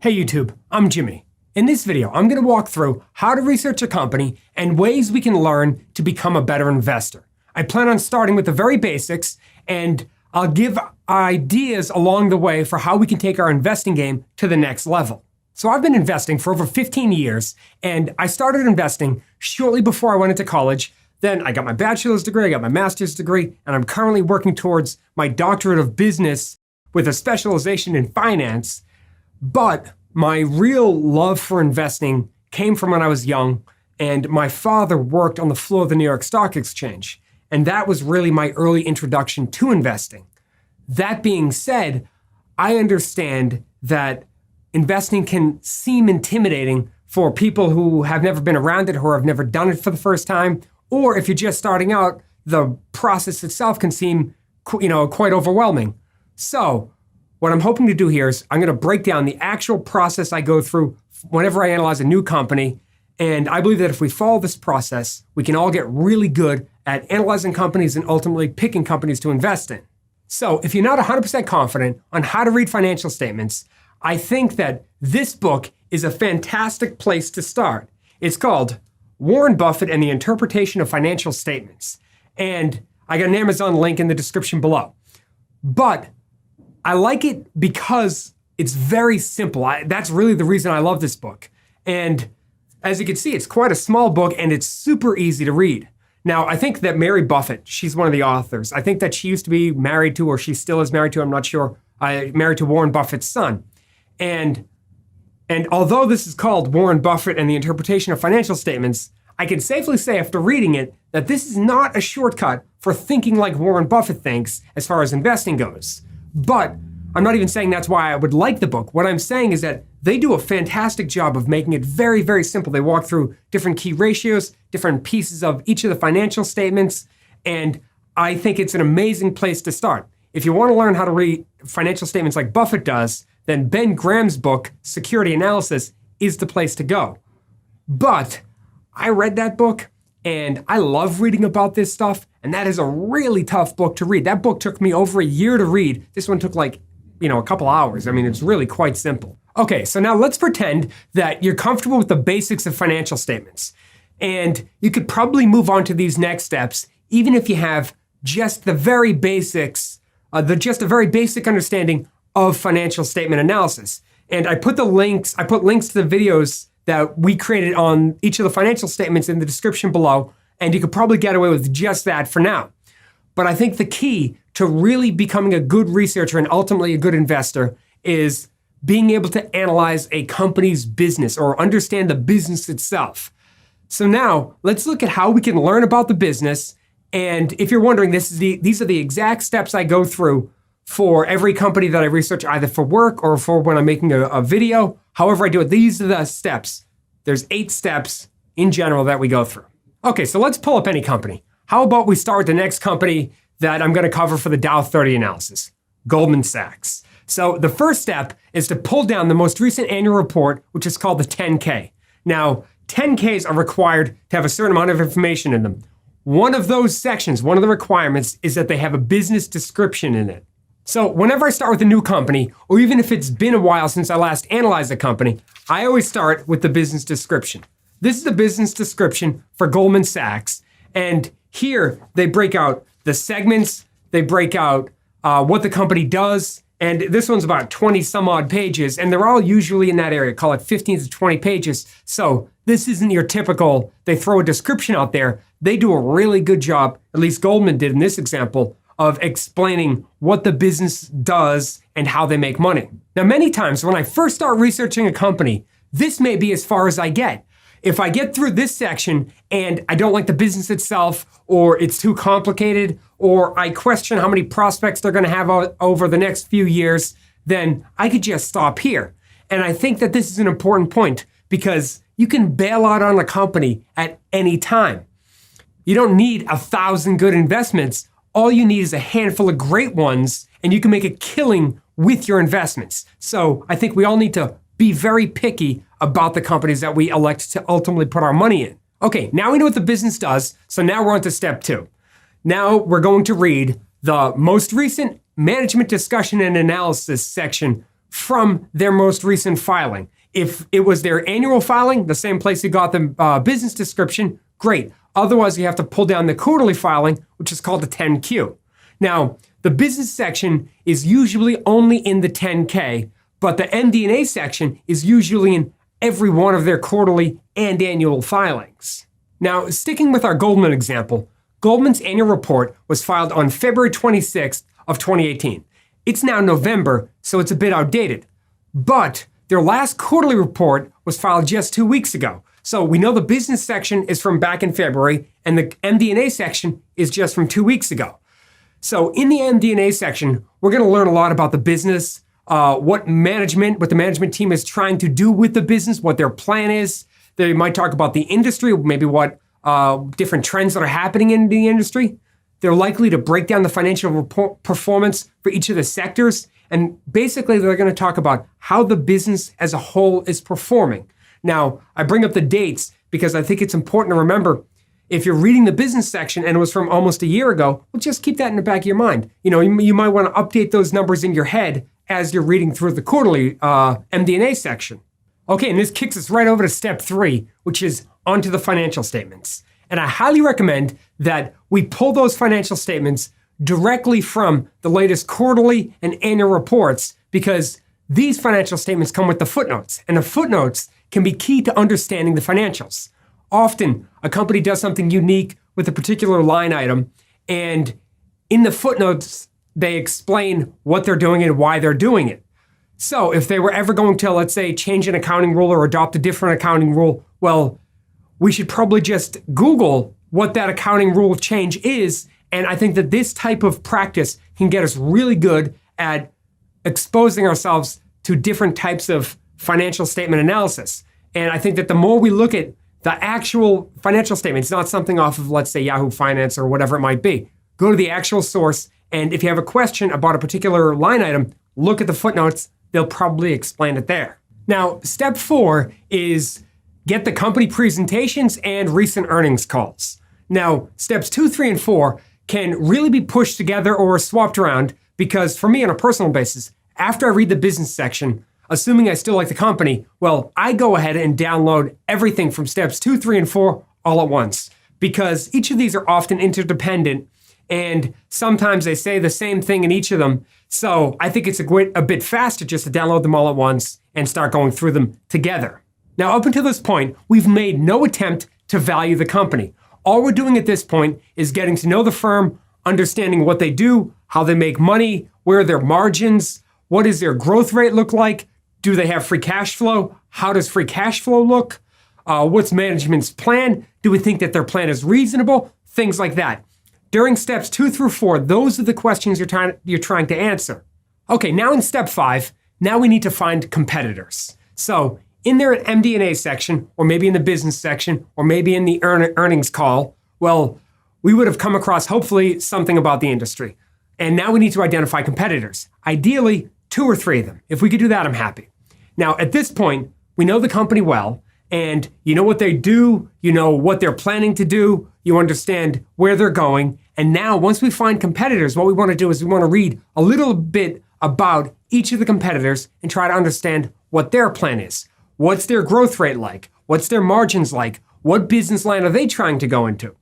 Hey YouTube, I'm Jimmy. In this video, I'm going to walk through how to research a company and ways we can learn to become a better investor. I plan on starting with the very basics, and I'll give ideas along the way for how we can take our investing game to the next level. So I've been investing for over 15 years, and I started investing shortly before I went into college. Then I got my bachelor's degree, I got my master's degree, and I'm currently working towards my doctorate of business with a specialization in finance. But my real love for investing came from when I was young, and my father worked on the floor of the New York Stock Exchange. And that was really my early introduction to investing. That being said, I understand that investing can seem intimidating for people who have never been around it, who have never done it for the first time, or if you're just starting out, the process itself can seem, quite overwhelming. So what I'm hoping to do here is I'm going to break down the actual process I go through whenever I analyze a new company. And I believe that if we follow this process, we can all get really good at analyzing companies and ultimately picking companies to invest in. So if you're not 100% confident on how to read financial statements, I think that this book is a fantastic place to start. It's called Warren Buffett and the Interpretation of Financial Statements. And I got an Amazon link in the description below. But I like it because it's very simple. That's really the reason I love this book. And as you can see, it's quite a small book and it's super easy to read. Now, I think that Mary Buffett, she's one of the authors. I think that she used to be married to, or she still is married to, I'm not sure, married to Warren Buffett's son. And although this is called Warren Buffett and the Interpretation of Financial Statements, I can safely say after reading it that this is not a shortcut for thinking like Warren Buffett thinks as far as investing goes. But I'm not even saying that's why I would like the book. What I'm saying is that they do a fantastic job of making it very, very simple. They walk through different key ratios, different pieces of each of the financial statements, and I think it's an amazing place to start. If you want to learn how to read financial statements like Buffett does, then Ben Graham's book, Security Analysis, is the place to go. But I read that book, and I love reading about this stuff, and that is a really tough book to read. That book took me over a year to read. This one took a couple hours. I mean, it's really quite simple. Okay, so now let's pretend that you're comfortable with the basics of financial statements. And you could probably move on to these next steps, even if you have just the very basics, just a very basic understanding of financial statement analysis. And I put links to the videos that we created on each of the financial statements in the description below, and you could probably get away with just that for now. But I think the key to really becoming a good researcher and ultimately a good investor is being able to analyze a company's business or understand the business itself. So now let's look at how we can learn about the business. And if you're wondering, these are the exact steps I go through for every company that I research, either for work or for when I'm making a video. However I do it, these are the steps. There's 8 steps in general that we go through. Okay, so let's pull up any company. How about we start with the next company that I'm going to cover for the Dow 30 analysis, Goldman Sachs. So the first step is to pull down the most recent annual report, which is called the 10K. Now, 10Ks are required to have a certain amount of information in them. One of those sections, one of the requirements, is that they have a business description in it. So whenever I start with a new company, or even if it's been a while since I last analyzed a company, I always start with the business description. This is the business description for Goldman Sachs. And here they break out the segments, they break out what the company does. And this one's about 20 some odd pages, and they're all usually in that area, call it 15 to 20 pages. So this isn't your typical, they throw a description out there. They do a really good job, at least Goldman did in this example, of explaining what the business does and how they make money. Now, many times when I first start researching a company, this may be as far as I get. If I get through this section and I don't like the business itself, or it's too complicated, or I question how many prospects they're going to have over the next few years, then I could just stop here. And I think that this is an important point because you can bail out on a company at any time. You don't need 1,000 good investments. All you need is a handful of great ones, and you can make a killing with your investments. So I think we all need to be very picky about the companies that we elect to ultimately put our money in. Okay, now we know what the business does, so now we're on to step 2. Now we're going to read the most recent management discussion and analysis section from their most recent filing. If it was their annual filing, the same place you got the business description, great. Otherwise, you have to pull down the quarterly filing, which is called the 10Q. Now, the business section is usually only in the 10K, but the MD&A section is usually in every one of their quarterly and annual filings. Now, sticking with our Goldman example, Goldman's annual report was filed on February 26th of 2018. It's now November, so it's a bit outdated. But their last quarterly report was filed just 2 weeks ago. So we know the business section is from back in February, and the MD&A section is just from 2 weeks ago. So in the MD&A section, we're going to learn a lot about the business, what the management team is trying to do with the business, what their plan is. They might talk about the industry, maybe what different trends that are happening in the industry. They're likely to break down the financial performance for each of the sectors. And basically, they're going to talk about how the business as a whole is performing. Now, I bring up the dates because I think it's important to remember if you're reading the business section and it was from almost a year ago, well, just keep that in the back of your mind. You might want to update those numbers in your head as you're reading through the quarterly MD&A section. Okay, and this kicks us right over to step 3, which is onto the financial statements. And I highly recommend that we pull those financial statements directly from the latest quarterly and annual reports because these financial statements come with the footnotes, and the footnotes can be key to understanding the financials. Often, a company does something unique with a particular line item, and in the footnotes, they explain what they're doing and why they're doing it. So if they were ever going to, let's say, change an accounting rule or adopt a different accounting rule, well, we should probably just Google what that accounting rule change is. And I think that this type of practice can get us really good at exposing ourselves to different types of financial statement analysis. And I think that the more we look at the actual financial statement, it's not something off of, let's say, Yahoo Finance or whatever it might be. Go to the actual source. And if you have a question about a particular line item, look at the footnotes. They'll probably explain it there. Now, step 4 is get the company presentations and recent earnings calls. Now, steps 2, 3, and 4 can really be pushed together or swapped around because for me on a personal basis, after I read the business section, assuming I still like the company, well, I go ahead and download everything from steps 2, 3, and 4 all at once because each of these are often interdependent and sometimes they say the same thing in each of them. So I think it's a bit faster just to download them all at once and start going through them together. Now, up until this point, we've made no attempt to value the company. All we're doing at this point is getting to know the firm, understanding what they do, how they make money, where are their margins, what does their growth rate look like, do they have free cash flow, how does free cash flow look, what's management's plan, do we think that their plan is reasonable, things like that. During steps 2 through 4, those are the questions you're trying to answer. Okay, now in step 5, now we need to find competitors. So in their MD&A section, or maybe in the business section, or maybe in the earnings call, well, we would have come across hopefully something about the industry. And now we need to identify competitors. Ideally, 2 or 3 of them. If we could do that, I'm happy. Now, at this point, we know the company well, and you know what they do, you know what they're planning to do, you understand where they're going. And now, once we find competitors, what we want to do is we want to read a little bit about each of the competitors and try to understand what their plan is. What's their growth rate like? What's their margins like? What business line are they trying to go into?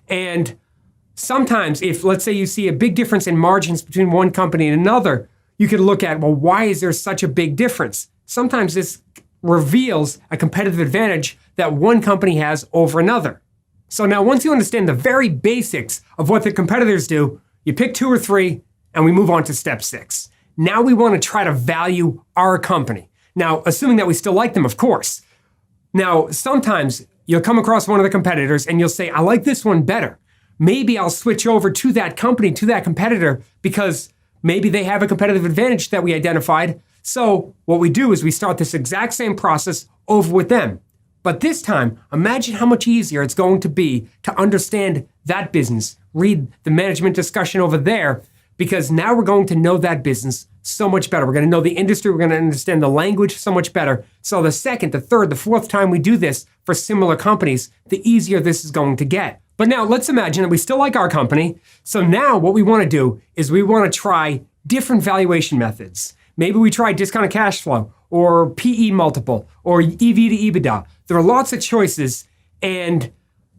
And sometimes if, let's say, you see a big difference in margins between one company and another, you could look at, well, why is there such a big difference? Sometimes this reveals a competitive advantage that one company has over another. So now once you understand the very basics of what the competitors do, you pick 2 or 3 and we move on to step 6. Now we want to try to value our company. Now, assuming that we still like them, of course. Now, sometimes you'll come across one of the competitors and you'll say, I like this one better. Maybe I'll switch over to that company, to that competitor, because maybe they have a competitive advantage that we identified. So what we do is we start this exact same process over with them. But this time, imagine how much easier it's going to be to understand that business, read the management discussion over there, because now we're going to know that business so much better. We're going to know the industry. We're going to understand the language so much better. So the second, the third, the fourth time we do this for similar companies, the easier this is going to get. But now let's imagine that we still like our company. So now what we want to do is we want to try different valuation methods. Maybe we try discounted cash flow or PE multiple or EV to EBITDA. There are lots of choices, and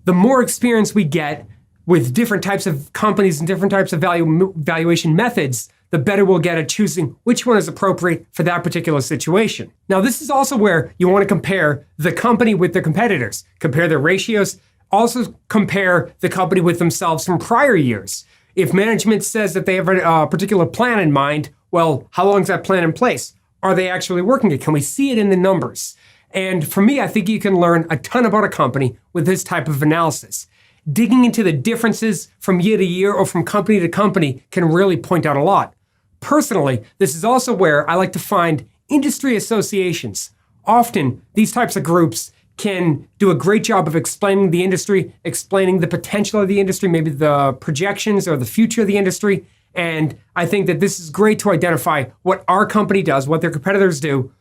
the more experience we get with different types of companies and different types of valuation methods, the better we'll get at choosing which one is appropriate for that particular situation. Now, this is also where you want to compare the company with the competitors, compare their ratios, also compare the company with themselves from prior years. If management says that they have a particular plan in mind, well, how long is that plan in place? Are they actually working it? Can we see it in the numbers? And for me, I think you can learn a ton about a company with this type of analysis. Digging into the differences from year to year or from company to company can really point out a lot. Personally, this is also where I like to find industry associations. Often, these types of groups can do a great job of explaining the industry, explaining the potential of the industry, maybe the projections or the future of the industry. And I think that this is great to identify what our company does, what their competitors do,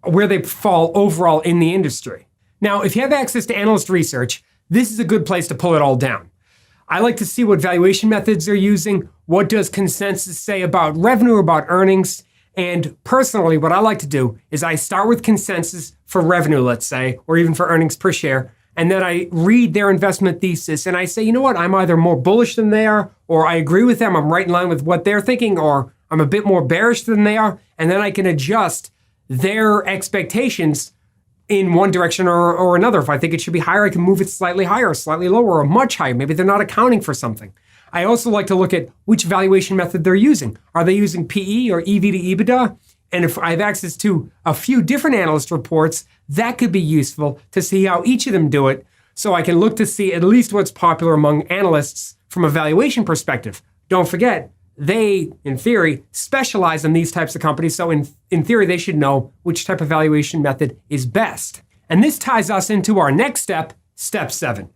where they fall overall in the industry. Now, if you have access to analyst research, this is a good place to pull it all down. I like to see what valuation methods they're using, what does consensus say about revenue or about earnings. And personally, what I like to do is I start with consensus for revenue, let's say, or even for earnings per share. And then I read their investment thesis and I say, you know what, I'm either more bullish than they are, or I agree with them, I'm right in line with what they're thinking, or I'm a bit more bearish than they are. And then I can adjust their expectations in one direction or another. If I think it should be higher, I can move it slightly higher, slightly lower, or much higher. Maybe they're not accounting for something. I also like to look at which valuation method they're using. Are they using PE or EV to EBITDA? And if I have access to a few different analyst reports, that could be useful to see how each of them do it, so I can look to see at least what's popular among analysts from a valuation perspective. Don't forget, they, in theory, specialize in these types of companies, so in theory, they should know which type of valuation method is best. And this ties us into our next step, step 7.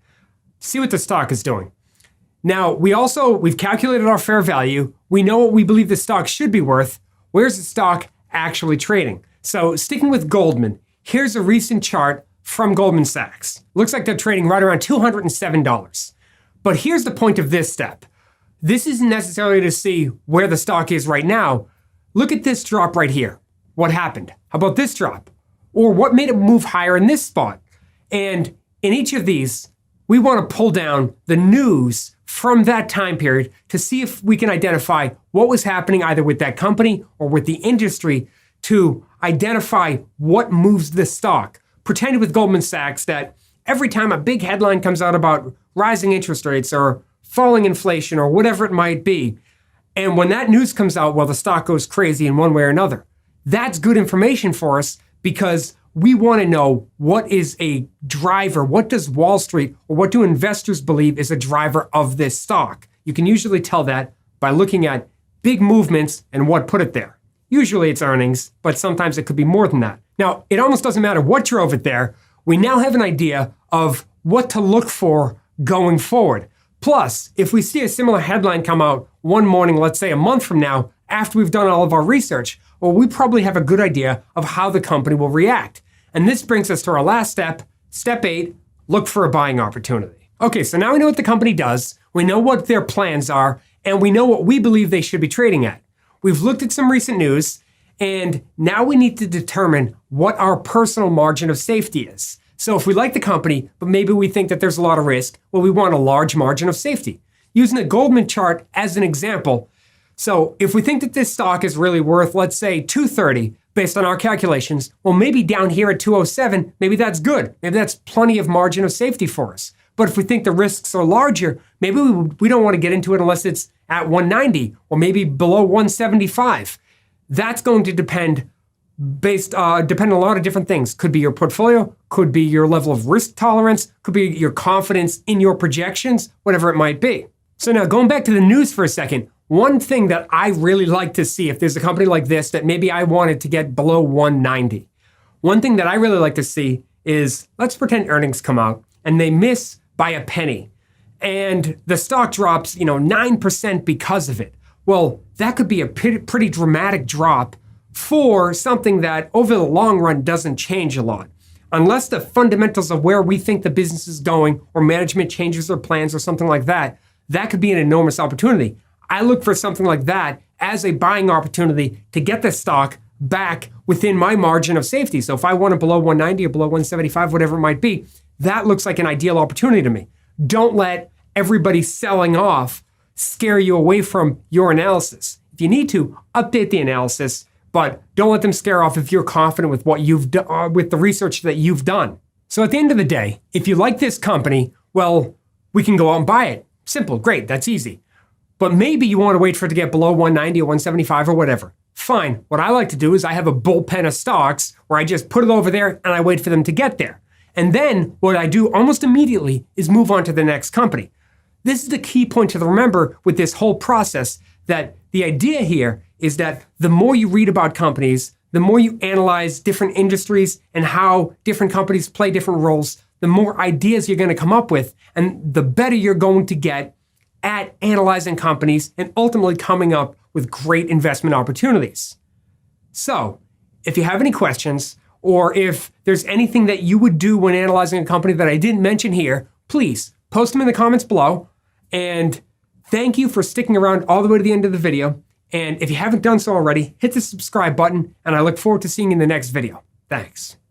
See what the stock is doing. Now, we've calculated our fair value. We know what we believe the stock should be worth. Where's the stock actually trading? So sticking with Goldman, here's a recent chart from Goldman Sachs. Looks like they're trading right around $207. But here's the point of this step. This isn't necessarily to see where the stock is right now. Look at this drop right here. What happened? How about this drop? Or what made it move higher in this spot? And in each of these, we want to pull down the news from that time period to see if we can identify what was happening either with that company or with the industry to identify what moves the stock. Pretend with Goldman Sachs that every time a big headline comes out about rising interest rates or falling inflation or whatever it might be, and when that news comes out, well, the stock goes crazy in one way or another. That's good information for us because we want to know what is a driver, what does Wall Street or what do investors believe is a driver of this stock. You can usually tell that by looking at big movements and what put it there. Usually it's earnings, but sometimes it could be more than that. Now, it almost doesn't matter what drove it there. We now have an idea of what to look for going forward. Plus, if we see a similar headline come out one morning, let's say a month from now, after we've done all of our research, well, we probably have a good idea of how the company will react. And this brings us to our last step, step 8, look for a buying opportunity. Okay, so now we know what the company does, we know what their plans are, and we know what we believe they should be trading at. We've looked at some recent news, and now we need to determine what our personal margin of safety is. So if we like the company, but maybe we think that there's a lot of risk, well, we want a large margin of safety. Using the Goldman chart as an example, so if we think that this stock is really worth, let's say, $230, based on our calculations, well, maybe down here at 207, maybe that's good. Maybe that's plenty of margin of safety for us. But if we think the risks are larger, maybe we don't want to get into it unless it's at 190 or maybe below 175. That's going to depend on a lot of different things. Could be your portfolio, could be your level of risk tolerance, could be your confidence in your projections, whatever it might be. So now going back to the news for a second, one thing that I really like to see if there's a company like this that maybe I wanted to get below 190. One thing that I really like to see is, let's pretend earnings come out and they miss by a penny and the stock drops, 9% because of it. Well, that could be a pretty dramatic drop for something that over the long run doesn't change a lot. Unless the fundamentals of where we think the business is going or management changes their plans or something like that, that could be an enormous opportunity. I look for something like that as a buying opportunity to get the stock back within my margin of safety. So if I want it below 190 or below 175, whatever it might be, that looks like an ideal opportunity to me. Don't let everybody selling off scare you away from your analysis. If you need to, update the analysis, but don't let them scare off if you're confident with what you've done, with the research that you've done. So at the end of the day, if you like this company, well, we can go out and buy it. Simple, great, that's easy. But maybe you want to wait for it to get below 190 or 175 or whatever. Fine. What I like to do is I have a bullpen of stocks where I just put it over there and I wait for them to get there. And then what I do almost immediately is move on to the next company. This is the key point to remember with this whole process, that the idea here is that the more you read about companies, the more you analyze different industries and how different companies play different roles, the more ideas you're going to come up with, and the better you're going to get at analyzing companies and ultimately coming up with great investment opportunities. So, if you have any questions, or if there's anything that you would do when analyzing a company that I didn't mention here, please post them in the comments below. And thank you for sticking around all the way to the end of the video. And if you haven't done so already, hit the subscribe button, and I look forward to seeing you in the next video. Thanks.